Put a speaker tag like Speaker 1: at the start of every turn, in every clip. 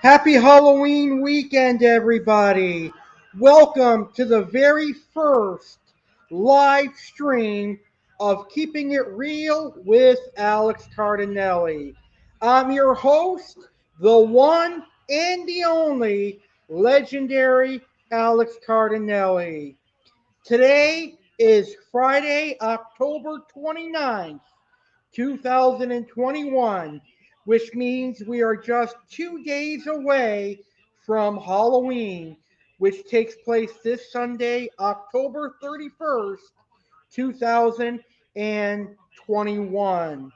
Speaker 1: Happy Halloween weekend, everybody. Welcome to the very first live stream of Keeping It Real with Alex Cardinale. I'm your host, the one and the only legendary Alex Cardinale. Today is Friday, October 29th, 2021, which means we are just 2 days away from Halloween, which takes place this Sunday, October 31st, 2021.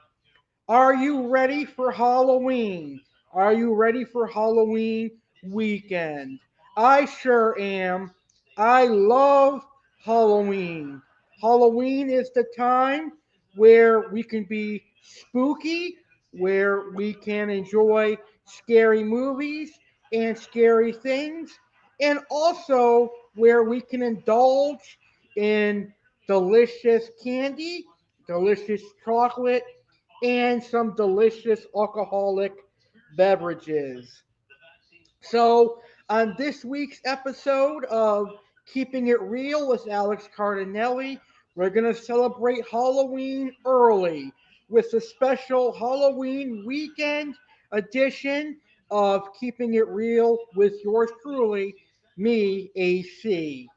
Speaker 1: Are you ready for Halloween? Are you ready for Halloween weekend? I sure am. I love Halloween. Halloween is the time where we can be spooky, where we can enjoy scary movies and scary things, and also where we can indulge in delicious candy, delicious chocolate, and some delicious alcoholic beverages. So, on this week's episode of Keeping It Real with Alex Cardinale, we're going to celebrate Halloween early with a special Halloween weekend edition of Keeping It Real with yours truly, me, A.C.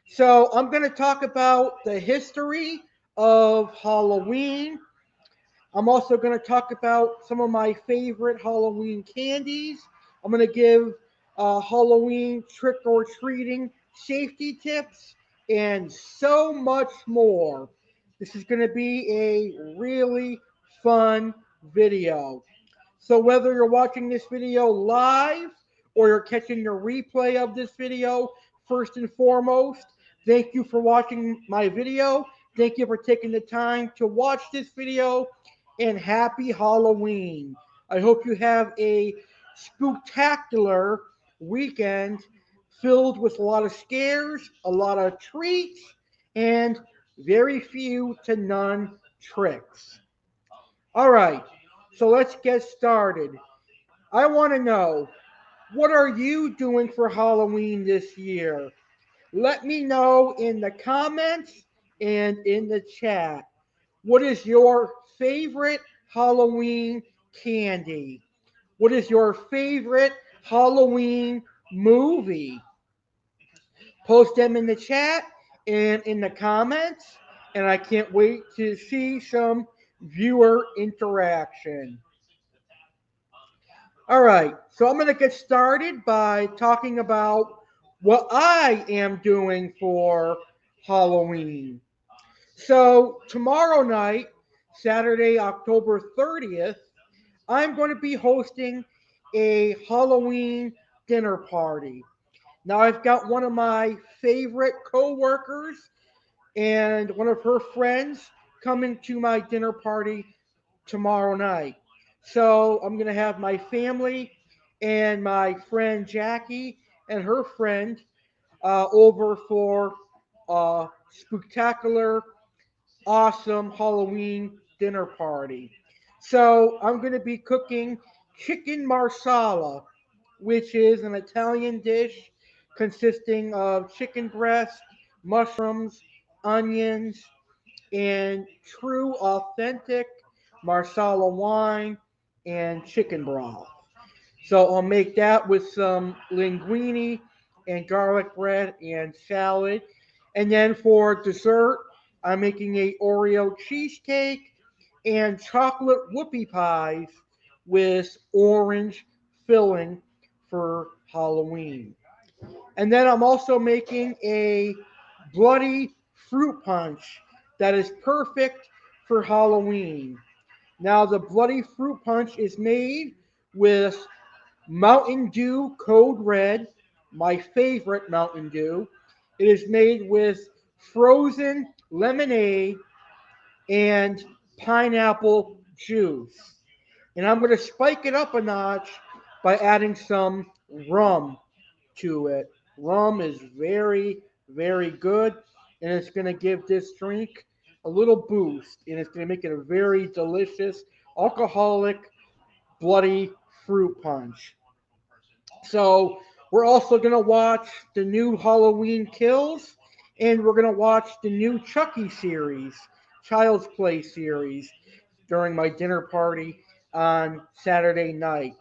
Speaker 1: So, I'm going to talk about the history of Halloween. I'm also going to talk about some of my favorite Halloween candies. I'm going to give Halloween trick or treating safety tips and so much more. This is going to be a really fun video. So, whether you're watching this video live or you're catching a replay of this video, first and foremost, thank you for watching my video. Thank you for taking the time to watch this video, and happy Halloween. I hope you have a spectacular weekend filled with a lot of scares, a lot of treats, and very few to none tricks. All right, so let's get started. I want to know, what are you doing for Halloween this year? Let me know in the comments and in the chat. What is your favorite Halloween candy? What is your favorite Halloween movie? Post them in the chat and in the comments, and I can't wait to see some viewer interaction. All right, so I'm going to get started by talking about what I am doing for Halloween. So, tomorrow night, Saturday, October 30th, I'm going to be hosting a Halloween dinner party. Now, I've got one of my favorite coworkers and one of her friends coming to my dinner party tomorrow night. So, I'm going to have my family and my friend Jackie and her friend over for a spectacular, awesome Halloween dinner party. So I'm going to be cooking chicken marsala, which is an Italian dish consisting of chicken breast, mushrooms, onions, and true authentic marsala wine and chicken broth. So I'll make that with some linguine and garlic bread and salad. And then for dessert, I'm making a Oreo cheesecake and chocolate whoopie pies with orange filling for Halloween. And then I'm also making a bloody fruit punch that is perfect for Halloween. Now, the bloody fruit punch is made with Mountain Dew Code Red, my favorite Mountain Dew. It is made with frozen lemonade and pineapple juice. And I'm going to spike it up a notch by adding some rum to it. Rum is very, very good, and it's going to give this drink a little boost, and it's going to make it a very delicious alcoholic bloody fruit punch. So we're also going to watch the new Halloween Kills, and we're going to watch the new Chucky series, Child's Play series, during my dinner party on Saturday night.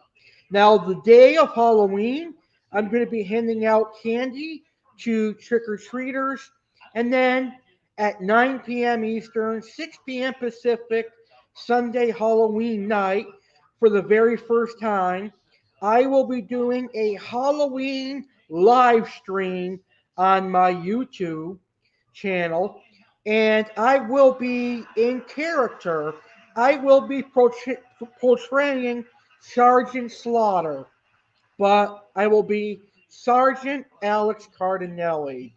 Speaker 1: Now, the day of Halloween, I'm going to be handing out candy to trick or treaters, and then at 9 p.m. Eastern, 6 p.m. Pacific, Sunday Halloween night, for the very first time, I will be doing a Halloween live stream on my YouTube channel, and I will be in character. I will be portraying Sergeant Slaughter, but I will be Sergeant Alex Cardinale.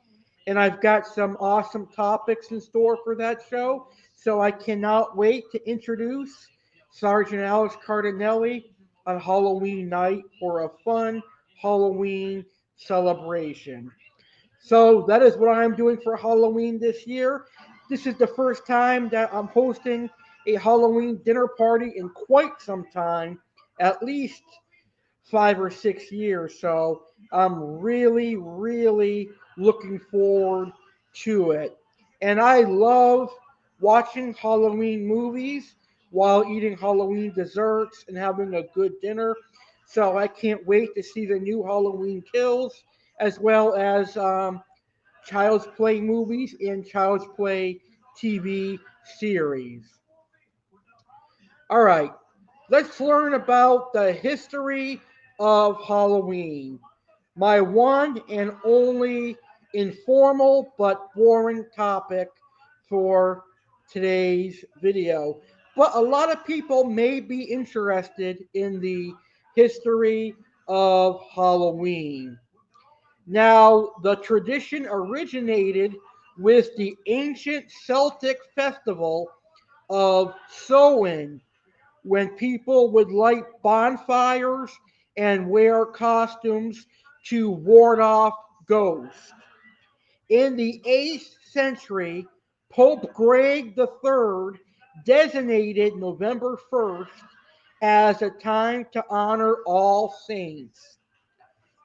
Speaker 1: And I've got some awesome topics in store for that show, so I cannot wait to introduce Sergeant Alex Cardinale on Halloween night for a fun Halloween celebration. So that is what I'm doing for Halloween this year. This is the first time that I'm hosting a Halloween dinner party in quite some time, at least 5 or 6 years. So I'm really, really looking forward to it. And I love watching Halloween movies while eating Halloween desserts and having a good dinner. So I can't wait to see the new Halloween Kills as well as Child's Play movies and Child's Play TV series. All right, let's learn about the history of Halloween. My one and only informal but boring topic for today's video. But a lot of people may be interested in the history of Halloween. Now, the tradition originated with the ancient Celtic festival of Samhain, when people would light bonfires and wear costumes to ward off ghosts. In the 8th century, Pope Greg III designated November 1st as a time to honor all saints.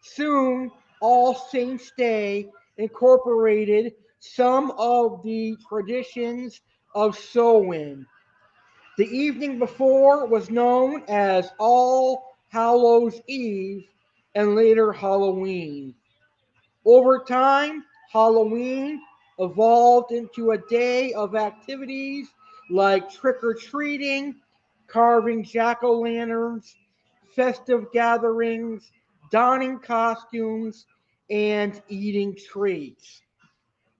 Speaker 1: Soon, All Saints' Day incorporated some of the traditions of Samhain. The evening before was known as All Hallows Eve and later Halloween. Over time, Halloween evolved into a day of activities like trick or treating, carving jack o' lanterns, festive gatherings, donning costumes, and eating treats.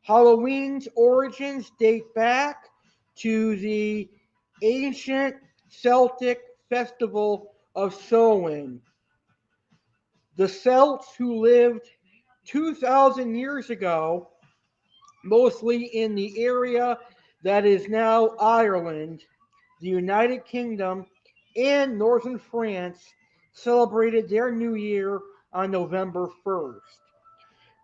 Speaker 1: Halloween's origins date back to the ancient Celtic festival of Samhain. The Celts, who lived 2,000 years ago, mostly in the area that is now Ireland, the United Kingdom, and northern France, celebrated their new year on November 1st.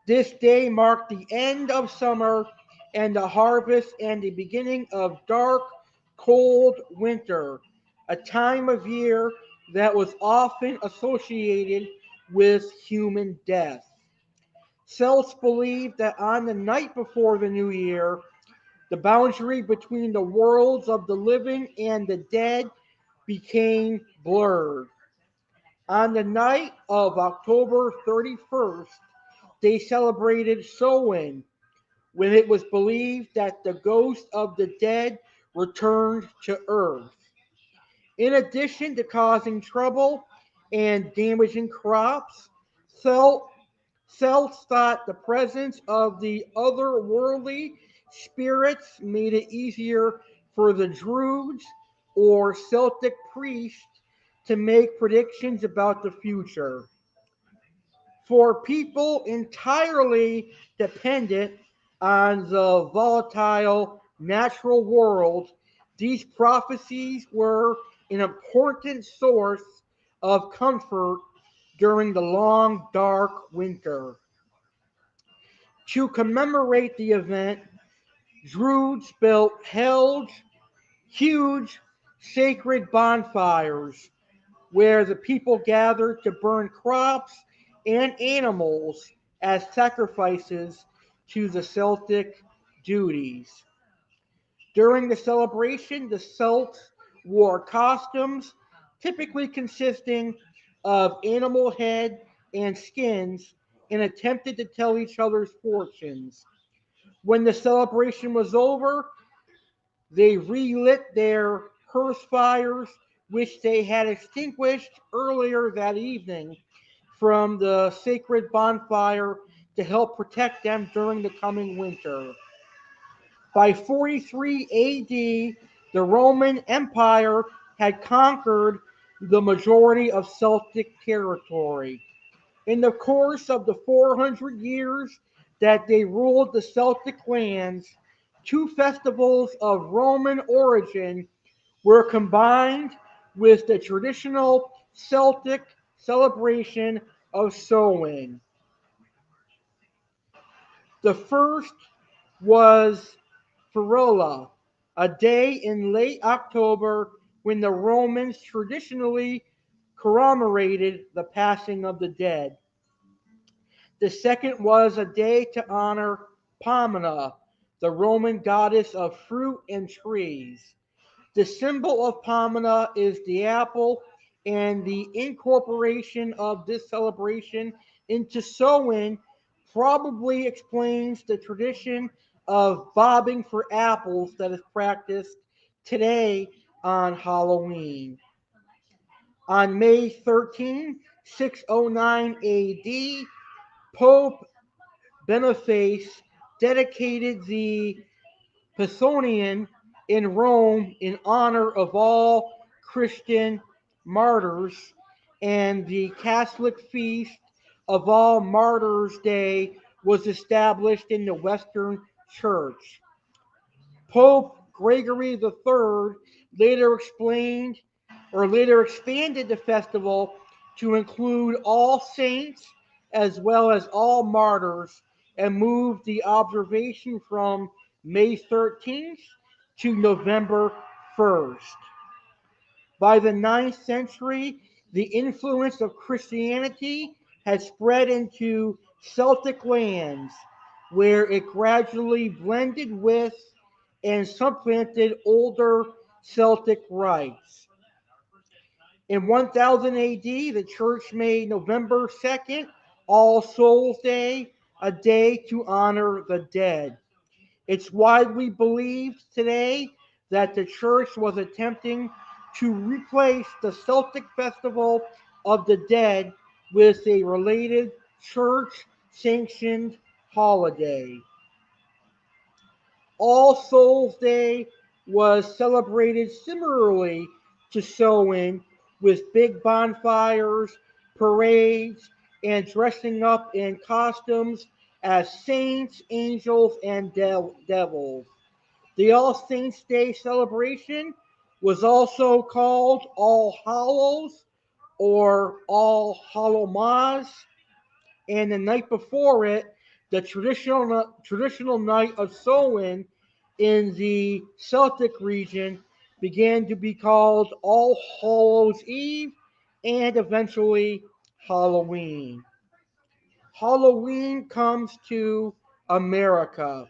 Speaker 1: This day marked the end of summer and the harvest and the beginning of dark, cold winter, a time of year that was often associated with human death. Celts believed that on the night before the new year, the boundary between the worlds of the living and the dead became blurred. On the night of October 31st, they celebrated Samhain, when it was believed that the ghost of the dead returned to Earth. In addition to causing trouble and damaging crops, Celt, Celts thought the presence of the otherworldly spirits made it easier for the Druids or Celtic priests to make predictions about the future. For people entirely dependent on the volatile natural world, these prophecies were an important source of comfort during the long, dark winter. To commemorate the event, Druids held huge sacred bonfires where the people gathered to burn crops and animals as sacrifices to the Celtic deities. During the celebration, the Celts wore costumes typically consisting of animal head and skins and attempted to tell each other's fortunes. When the celebration was over, they relit their hearth fires, which they had extinguished earlier that evening, from the sacred bonfire to help protect them during the coming winter. By 43 AD, the Roman Empire had conquered the majority of Celtic territory. In the course of the 400 years that they ruled the Celtic lands, two festivals of Roman origin were combined with the traditional Celtic celebration of Samhain. The first was Ferola, a day in late October when the Romans traditionally commemorated the passing of the dead. The second was a day to honor Pomona, the Roman goddess of fruit and trees. The symbol of Pomona is the apple, and the incorporation of this celebration into Samhain probably explains the tradition of bobbing for apples that is practiced today on Halloween. On May 13, 609 AD, Pope Boniface dedicated the Pateron in Rome in honor of all Christian martyrs, and the Catholic feast of All Martyrs' Day was established in the Western Church. Pope Gregory III later explained or later expanded the festival to include all saints as well as all martyrs and moved the observation from May 13th to November 1st. By the ninth century, the influence of Christianity had spread into Celtic lands, where it gradually blended with and supplanted older Celtic rites. In 1000 AD, the church made November 2nd All Souls Day, a day to honor the dead. It's widely believed today that the church was attempting to replace the Celtic festival of the dead with a related church sanctioned holiday. All Souls Day was celebrated similarly to Samhain with big bonfires, parades, and dressing up in costumes as saints, angels, and devils. The All Saints' Day celebration was also called All Hallows or All Hallowmas, and the night before it, the traditional night of Samhain in the Celtic region began to be called All Hallows Eve and eventually Halloween. Halloween comes to America.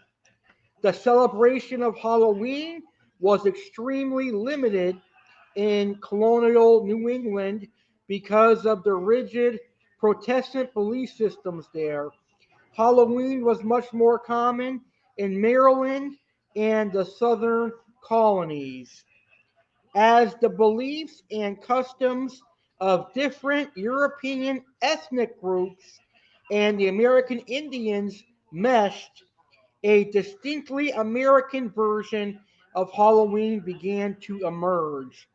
Speaker 1: The celebration of Halloween was extremely limited in colonial New England because of the rigid Protestant belief systems there. Halloween was much more common in Maryland and the southern colonies, as the beliefs and customs of different European ethnic groups and the American Indians meshed. A distinctly American version of Halloween began to emerge.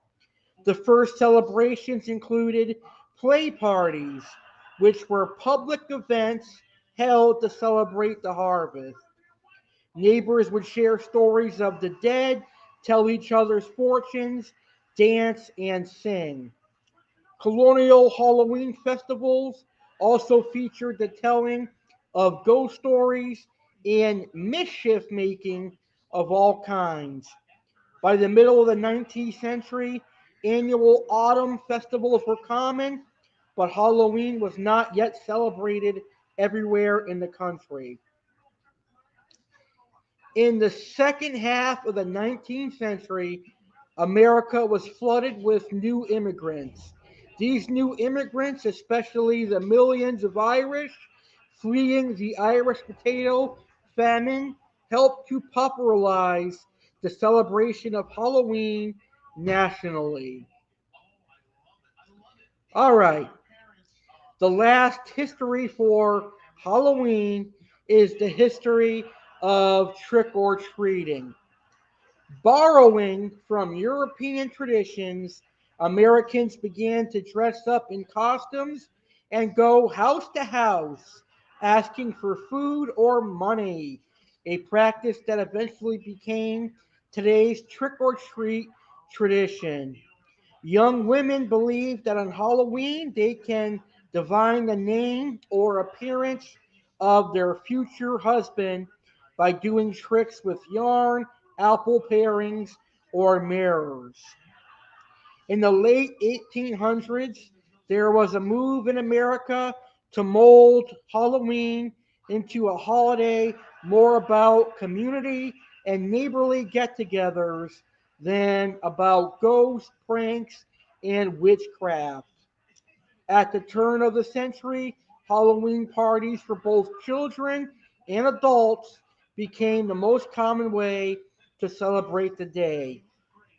Speaker 1: The first celebrations included play parties, which were public events held to celebrate the harvest. Neighbors would share stories of the dead, tell each other's fortunes, dance, and sing. Colonial Halloween festivals also featured the telling of ghost stories and mischief making of all kinds. By the middle of the 19th century, annual autumn festivals were common. but Halloween was not yet celebrated everywhere in the country. In the second half of the 19th century, America was flooded with new immigrants. These new immigrants, especially the millions of Irish fleeing the Irish potato famine, helped to popularize the celebration of Halloween nationally. All right, the last history for Halloween is the history of trick or treating. Borrowing from European traditions, Americans began to dress up in costumes and go house to house asking for food or money, a practice that eventually became today's trick or treat tradition. Young women believe that on Halloween they can divine the name or appearance of their future husband by doing tricks with yarn, apple parings, or mirrors. In the late 1800s, there was a move in America to mold Halloween into a holiday more about community and neighborly get togethers than about ghost pranks and witchcraft. At the turn of the century, Halloween parties for both children and adults became the most common way to celebrate the day.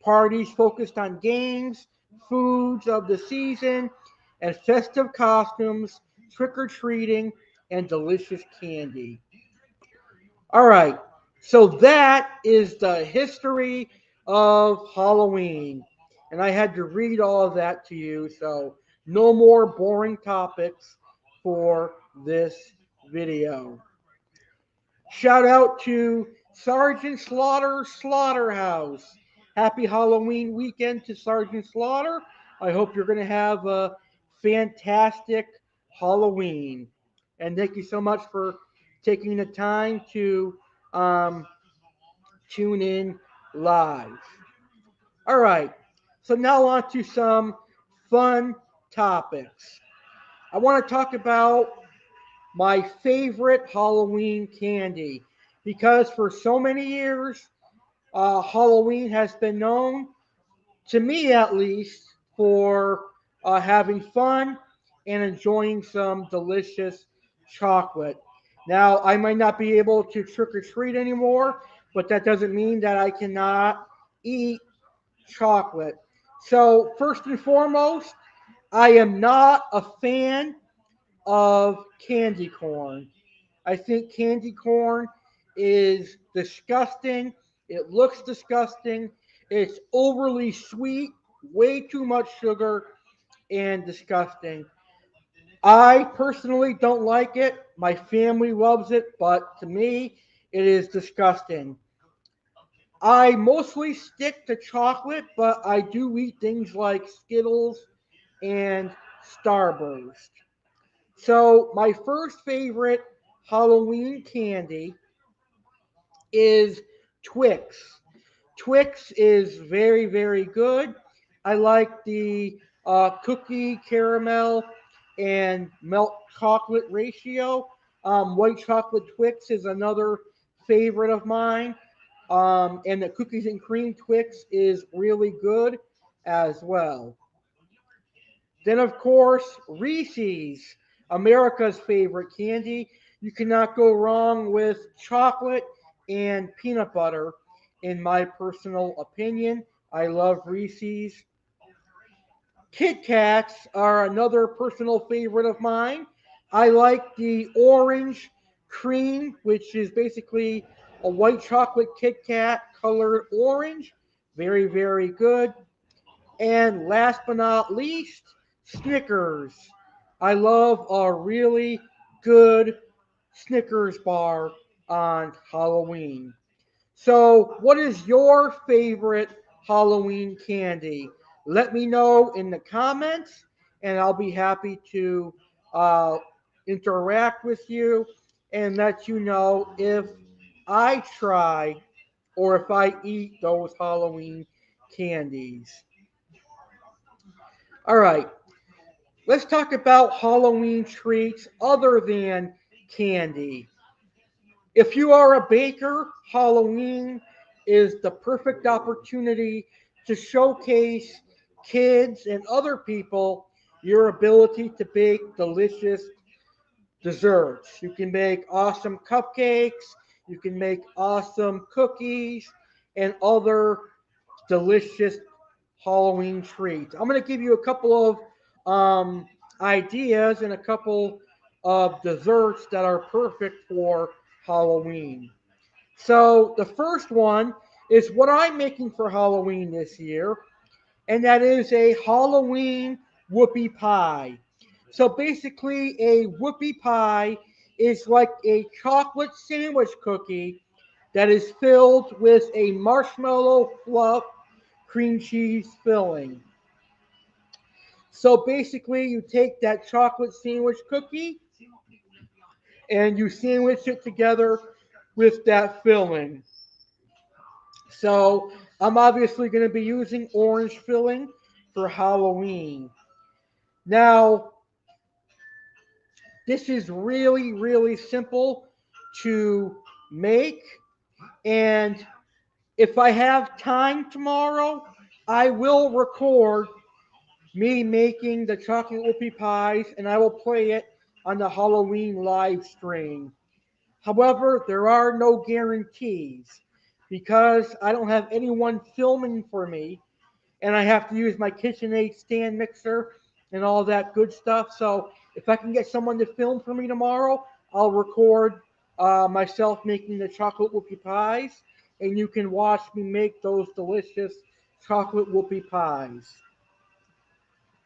Speaker 1: Parties focused on games, foods of the season, and festive costumes, trick or treating, and delicious candy. All right, so that is the history of Halloween. And I had to read all of that to you, so no more boring topics for this video. Shout out to Sergeant Slaughter Slaughterhouse. Happy Halloween weekend to Sergeant Slaughter. I hope you're going to have a fantastic Halloween. And thank you so much for taking the time to um, tune in live. All right, so now on to some fun topics. I want to talk about my favorite Halloween candy because for so many years, Halloween has been known, to me at least, for having fun and enjoying some delicious chocolate. Now, I might not be able to trick or treat anymore, but that doesn't mean that I cannot eat chocolate. So, first and foremost, I am not a fan of candy corn. I think candy corn is disgusting. It looks disgusting. It's overly sweet, way too much sugar, and disgusting. I personally don't like it. My family loves it, but to me, it is disgusting. I mostly stick to chocolate, but I do eat things like Skittles and Starburst. So, my first favorite Halloween candy is Twix. Twix is very, very good. I like the cookie, caramel, and milk chocolate ratio. White chocolate Twix is another favorite of mine. And the cookies and cream Twix is really good as well. Then, of course, Reese's, America's favorite candy. You cannot go wrong with chocolate and peanut butter, in my personal opinion. I love Reese's. Kit Kats are another personal favorite of mine. I like the orange cream, which is basically a white chocolate Kit Kat colored orange. Very, very good. And last but not least, Snickers. I love a really good Snickers bar on Halloween. So, what is your favorite Halloween candy? Let me know in the comments, and I'll be happy to uh, interact with you and let you know if I try or if I eat those Halloween candies. All right. Let's talk about Halloween treats other than candy. If you are a baker, Halloween is the perfect opportunity to showcase kids and other people your ability to bake delicious desserts. You can make awesome cupcakes, you can make awesome cookies, and other delicious Halloween treats. I'm going to give you a couple of ideas and a couple of desserts that are perfect for Halloween. So, the first one is what I'm making for Halloween this year, and that is a Halloween whoopie pie. So basically, a whoopie pie is like a chocolate sandwich cookie that is filled with a marshmallow fluff cream cheese filling. So basically, you take that chocolate sandwich cookie and you sandwich it together with that filling. So I'm obviously going to be using orange filling for Halloween. Now, this is really, really simple to make. And if I have time tomorrow, I will record me making the chocolate whoopie pies and I will play it on the Halloween live stream. However, there are no guarantees because I don't have anyone filming for me and I have to use my KitchenAid stand mixer and all that good stuff. So if I can get someone to film for me tomorrow, I'll record myself making the chocolate whoopie pies, and you can watch me make those delicious chocolate whoopie pies.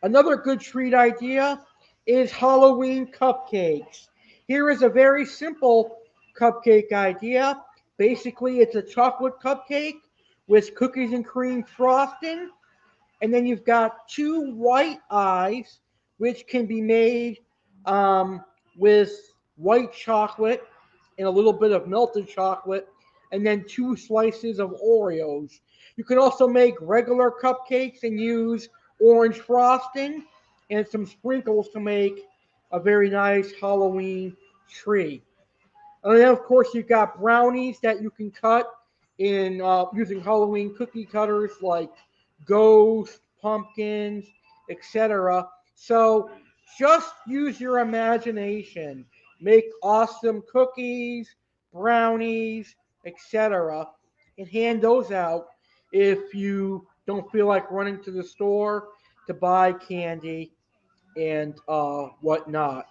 Speaker 1: Another good treat idea is Halloween cupcakes. Here is a very simple cupcake idea. Basically, it's a chocolate cupcake with cookies and cream frosting, and then you've got two white eyes, which can be made with white chocolate and a little bit of melted chocolate, and then two slices of Oreos. You can also make regular cupcakes and use orange frosting and some sprinkles to make a very nice Halloween tree. And then, of course, you've got brownies that you can cut in using Halloween cookie cutters like ghost, pumpkins, etc. So just use your imagination. Make awesome cookies, brownies, etc. and hand those out if you don't feel like running to the store to buy candy and whatnot.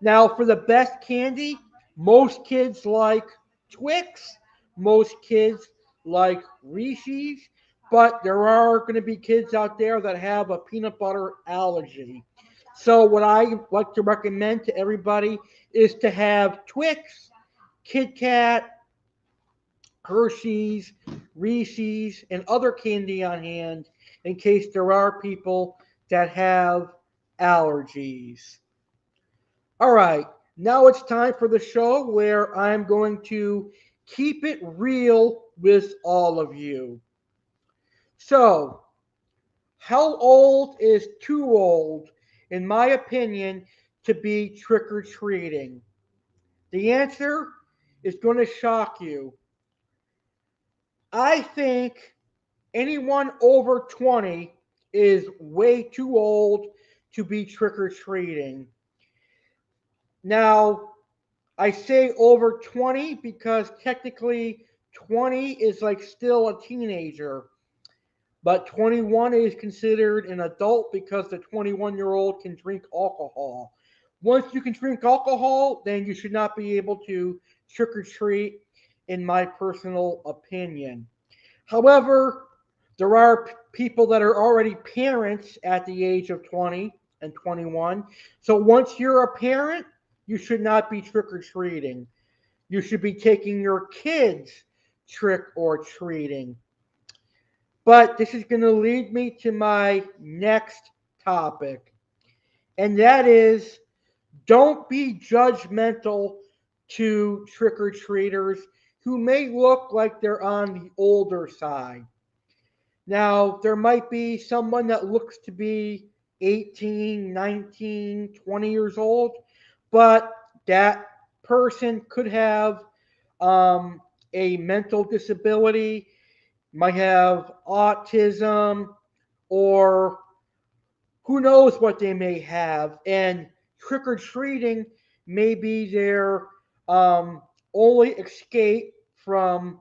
Speaker 1: Now, for the best candy, most kids like Twix, most kids like Reese's, but there are going to be kids out there that have a peanut butter allergy. So, what I like to recommend to everybody is to have Twix, Kit Kat, Hershey's, Reese's, and other candy on hand in case there are people that have allergies. All right, now it's time for the show where I'm going to keep it real with all of you. So, how old is too old, in my opinion, to be trick or treating? The answer is going to shock you. I think anyone over 20 is way too old to be trick or treating. Now, I say over 20 because technically 20 is like still a teenager, but 21 is considered an adult because the 21-year-old can drink alcohol. Once you can drink alcohol, then you should not be able to trick or treat, in my personal opinion. However, there are people that are already parents at the age of 20 and 21. So once you're a parent, you should not be trick or treating. You should be taking your kids trick or treating. But this is going to lead me to my next topic, and that is don't be judgmental to trick or treaters who may look like they're on the older side. Now, there might be someone that looks to be 18, 19, 20 years old, but that person could have um, a mental disability, might have autism, or who knows what they may have. And trick or treating may be their um, only escape from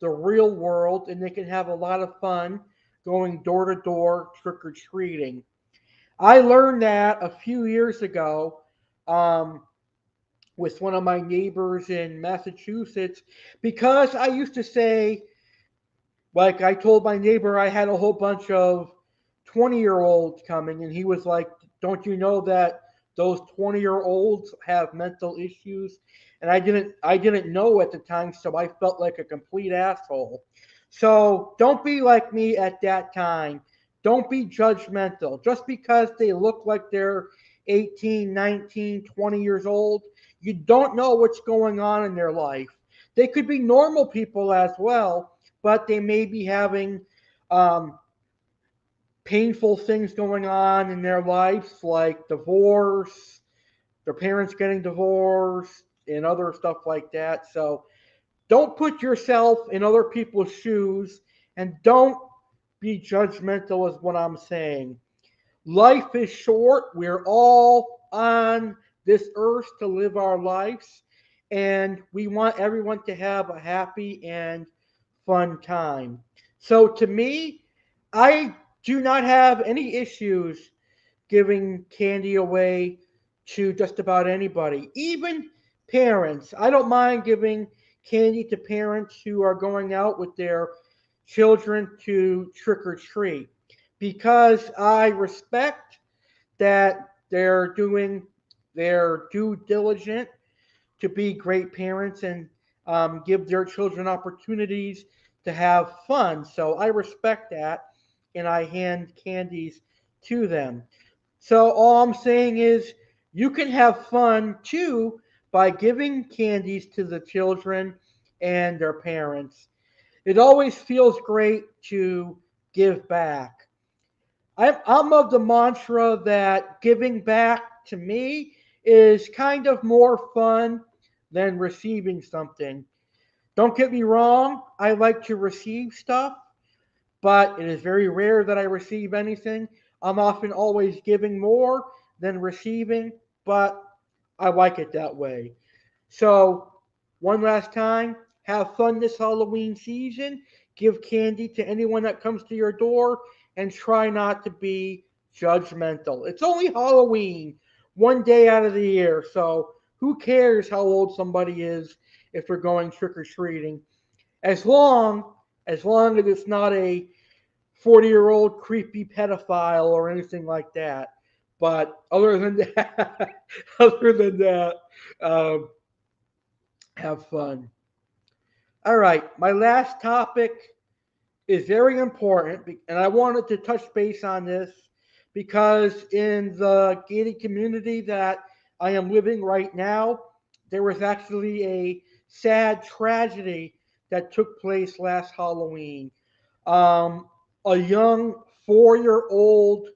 Speaker 1: the real world, and they can have a lot of fun going door to door trick or treating. I learned that a few years ago um, with one of my neighbors in Massachusetts because I used to say, like, I told my neighbor I had a whole bunch of 20-year-olds coming, and he was like, "Don't you know that those 20-year-olds have mental issues?" And I didn't know at the time, so I felt like a complete asshole. So don't be like me at that time. Don't be judgmental. Just because they look like they're 18, 19, 20 years old, you don't know what's going on in their life. They could be normal people as well, but they may be having um, painful things going on in their lives, like divorce, their parents getting divorced, and other stuff like that. So don't put yourself in other people's shoes and don't be judgmental, is what I'm saying. Life is short. We're all on this earth to live our lives, and we want everyone to have a happy and fun time. So, to me, I do not have any issues giving candy away to just about anybody, even parents. I don't mind giving candy to parents who are going out with their children to trick or treat because I respect that they're doing their due diligence to be great parents and give their children opportunities to have fun. So I respect that and I hand candies to them. So all I'm saying is you can have fun too by giving candies to the children and their parents. It always feels great to give back. I'm of the mantra that giving back to me is kind of more fun than receiving something. Don't get me wrong, I like to receive stuff, but it is very rare that I receive anything. I'm often always giving more than receiving, but I like it that way. So, one last time, have fun this Halloween season. Give candy to anyone that comes to your door and try not to be judgmental. It's only Halloween, one day out of the year, so who cares how old somebody is if they're going trick or treating? As long as it's not a 40-year-old creepy pedophile or anything like that. But other than that, other than that, um, have fun. All right, my last topic is very important, and I wanted to touch base on this because in the gated community that I am living right now, there was actually a sad tragedy that took place last Halloween. Um, a young 4-year-old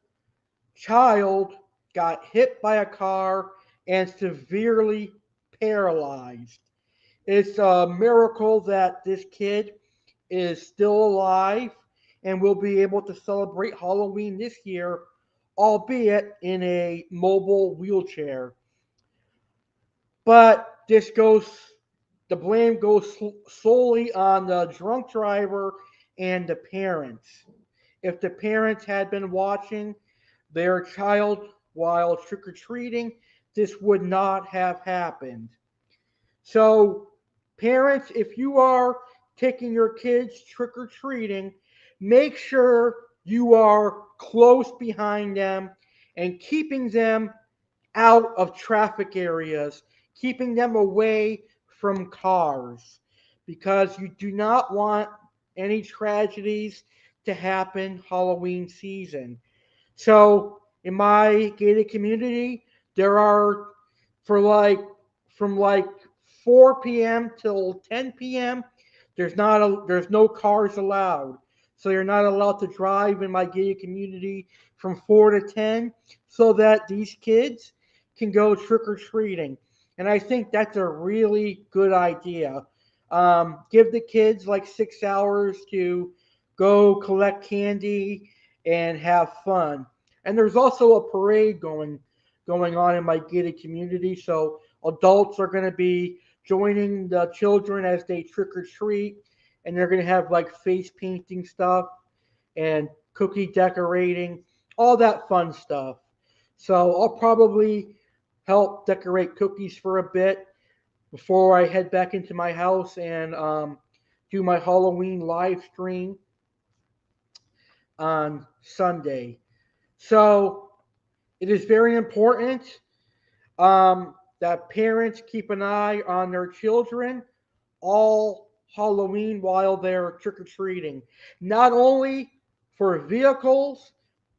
Speaker 1: child got hit by a car and severely paralyzed. It's a miracle that this kid is still alive and will be able to celebrate Halloween this year, albeit in a mobile wheelchair. But the blame goes solely on the drunk driver and the parents. If the parents had been watching their child while trick or treating, this would not have happened. So, parents, if you are taking your kids trick or treating, make sure you are close behind them and keeping them out of traffic areas, keeping them away from cars, because you do not want any tragedies to happen Halloween season. So in my gated community, there are for like from like 4 p.m. till 10 p.m. There's no cars allowed. So you're not allowed to drive in my gated community from 4 to 10 so that these kids can go trick or treating. And I think that's a really good idea. Give the kids like 6 hours to go collect candy and have fun. And there's also a parade going on in my gated community, so adults are going to be joining the children as they trick or treat, and they're going to have like face painting stuff and cookie decorating, all that fun stuff. So I'll probably help decorate cookies for a bit before I head back into my house and do my Halloween live stream on Sunday. So it is very important that parents keep an eye on their children all Halloween while they're trick or treating. Not only for vehicles,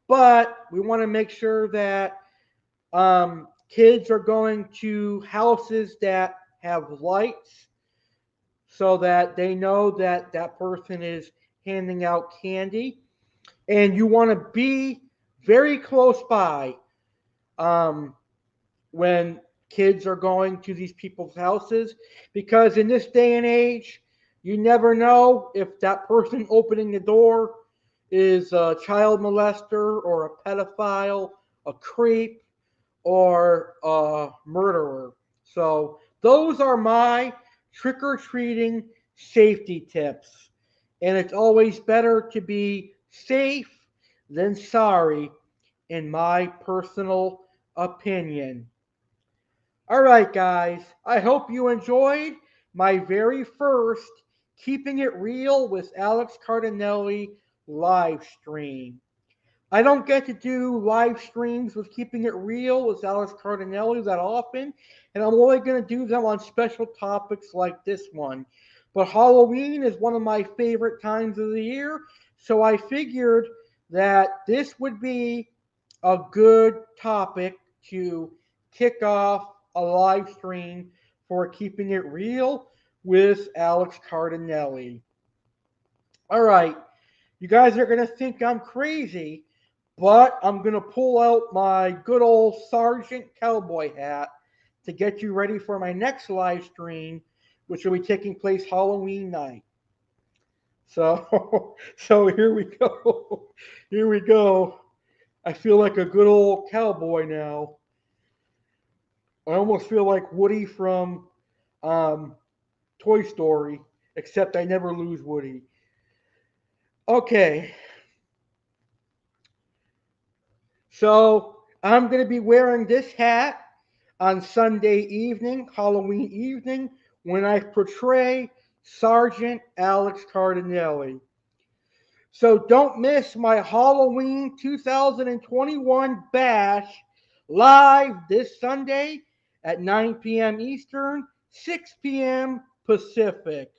Speaker 1: but we want to make sure that kids are going to houses that have lights so that they know that that person is handing out candy. And you want to be very close by um, when kids are going to these people's houses, because in this day and age, you never know if that person opening the door is a child molester or a pedophile, a creep, or a murderer. So those are my trick or treating safety tips. And it's always better to be safe than sorry, in my personal opinion. All right, guys, I hope you enjoyed my very first Keeping It Real with Alex Cardinale live stream. I don't get to do live streams with Keeping It Real with Alex Cardinale that often, and I'm only going to do them on special topics like this one. But Halloween is one of my favorite times of the year, so I figured that this would be a good topic to kick off a live stream for Keeping It Real with Alex Cardinale. All right, you guys are going to think I'm crazy, but I'm going to pull out my good old Sergeant Cowboy hat to get you ready for my next live stream, which will be taking place Halloween night. So, so here we go. Here we go. I feel like a good old cowboy now. I almost feel like Woody from um, Toy Story, except I never lose Woody. Okay, so I'm going to be wearing this hat on Sunday evening, Halloween evening, when I portray Sergeant Alex Cardinale. So don't miss my Halloween 2021 bash live this Sunday at 9 p.m. Eastern, 6 p.m. Pacific.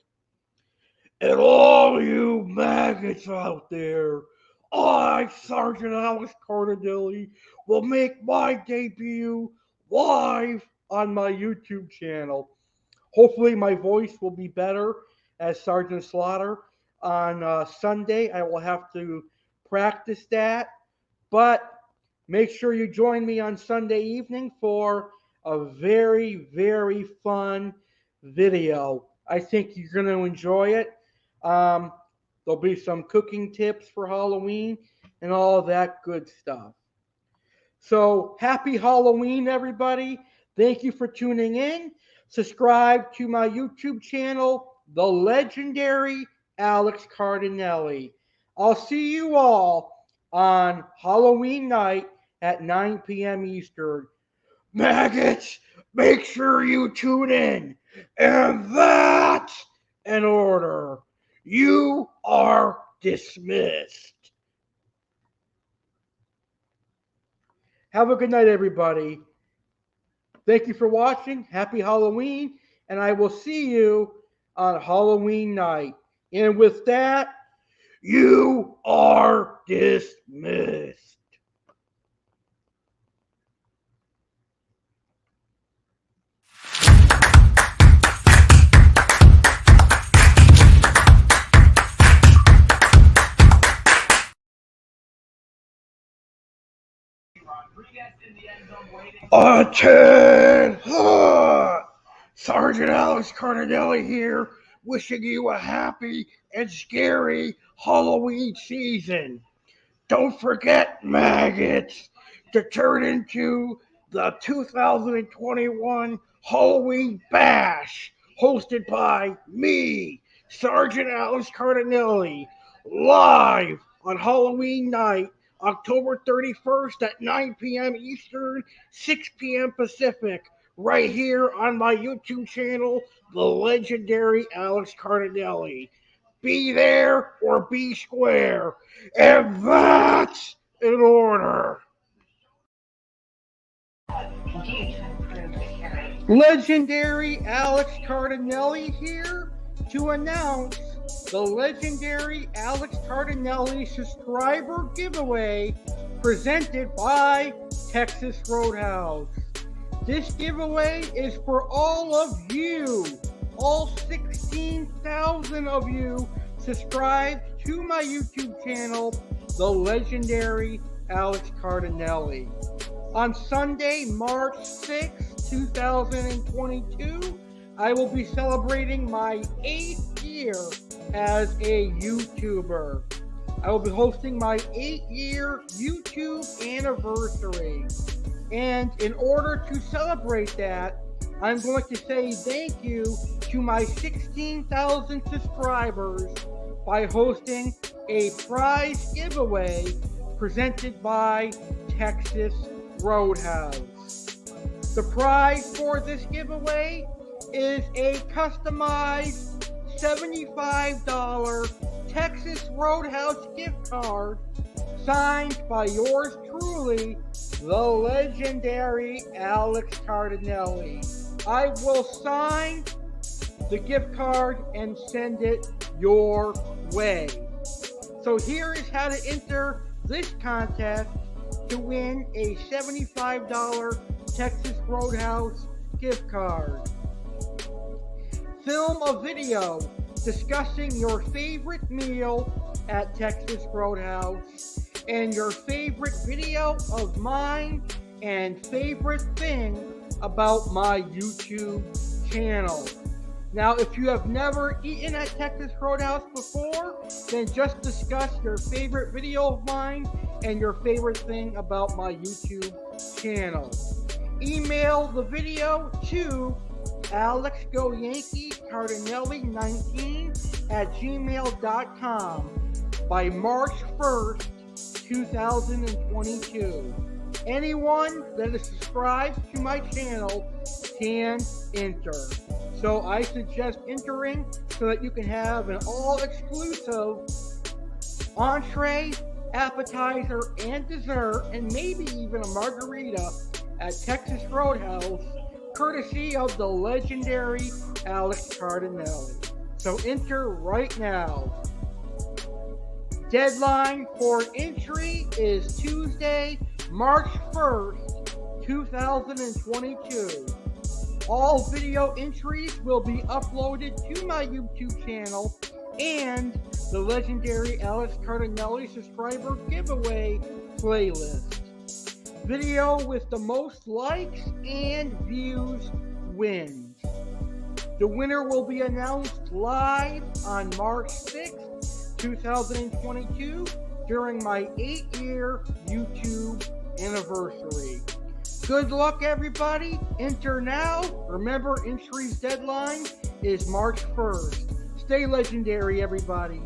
Speaker 1: And all you maggots out there, I, Sergeant Alex Cardinale, will make my debut live on my YouTube channel. Hopefully, my voice will be better as Sergeant Slaughter on Sunday. I will have to practice that, but make sure you join me on Sunday evening for a very, very fun video. I think you're going to enjoy it. Um, there'll be some cooking tips for Halloween and all that good stuff. So happy Halloween, everybody. Thank you for tuning in. Subscribe to my YouTube channel, The Legendary Alex Cardinale. I'll see you all on Halloween night at 9 p.m. Eastern. Maggots, make sure you tune in. And that's an order. You are dismissed. Have a good night, everybody. Thank you for watching. Happy Halloween. And I will see you on Halloween night. And with that, you are dismissed. Attend! Sergeant Alex Cardinale here, wishing you a happy and scary Halloween season. Don't forget, maggots, to turn into the 2021 Halloween Bash, hosted by me, Sergeant Alex Cardinale, live on Halloween night, October 31st at 9 p.m. Eastern, 6 p.m. Pacific, right here on my YouTube channel, The Legendary Alex Cardinale. Be there or be square. And that's in order. Legendary Alex Cardinale here to announce the Legendary Alex Cardinale subscriber giveaway presented by Texas Roadhouse. This giveaway is for all of you, all 16,000 of you subscribed to my YouTube channel, The Legendary Alex Cardinale. On Sunday, March 6, 2022, I will be celebrating my 8th year as a YouTuber. I will be hosting my 8-year YouTube anniversary. And in order to celebrate that, I'm going to say thank you to my 16,000 subscribers by hosting a prize giveaway presented by Texas Roadhouse. The prize for this giveaway is a customized $75 Texas Roadhouse gift card signed by yours truly, the legendary Alex Cardinale. I will sign the gift card and send it your way. So here is how to enter this contest to win a $75 Texas Roadhouse gift card. Film a video discussing your favorite meal at Texas Roadhouse and your favorite video of mine and favorite thing about my YouTube channel. Now, if you have never eaten at Texas Roadhouse before, then just discuss your favorite video of mine and your favorite thing about my YouTube channel. Email the video to alexgoyankiecardinale19@gmail.com by March 1st, 2022. Anyone that is subscribed to my channel can enter. So I suggest entering so that you can have an all-exclusive entree, appetizer, and dessert, and maybe even a margarita at Texas Roadhouse, courtesy of the legendary Alex Cardinale. So enter right now. Deadline for entry is Tuesday, March 1st, 2022. All video entries will be uploaded to my YouTube channel and the legendary Alex Cardinale subscriber giveaway playlist. Video with the most likes and views wins. The winner will be announced live on March 6th, 2022 during my 8-year YouTube anniversary. Good luck, everybody. Enter now. Remember, entry's deadline is March 1st. Stay legendary, everybody.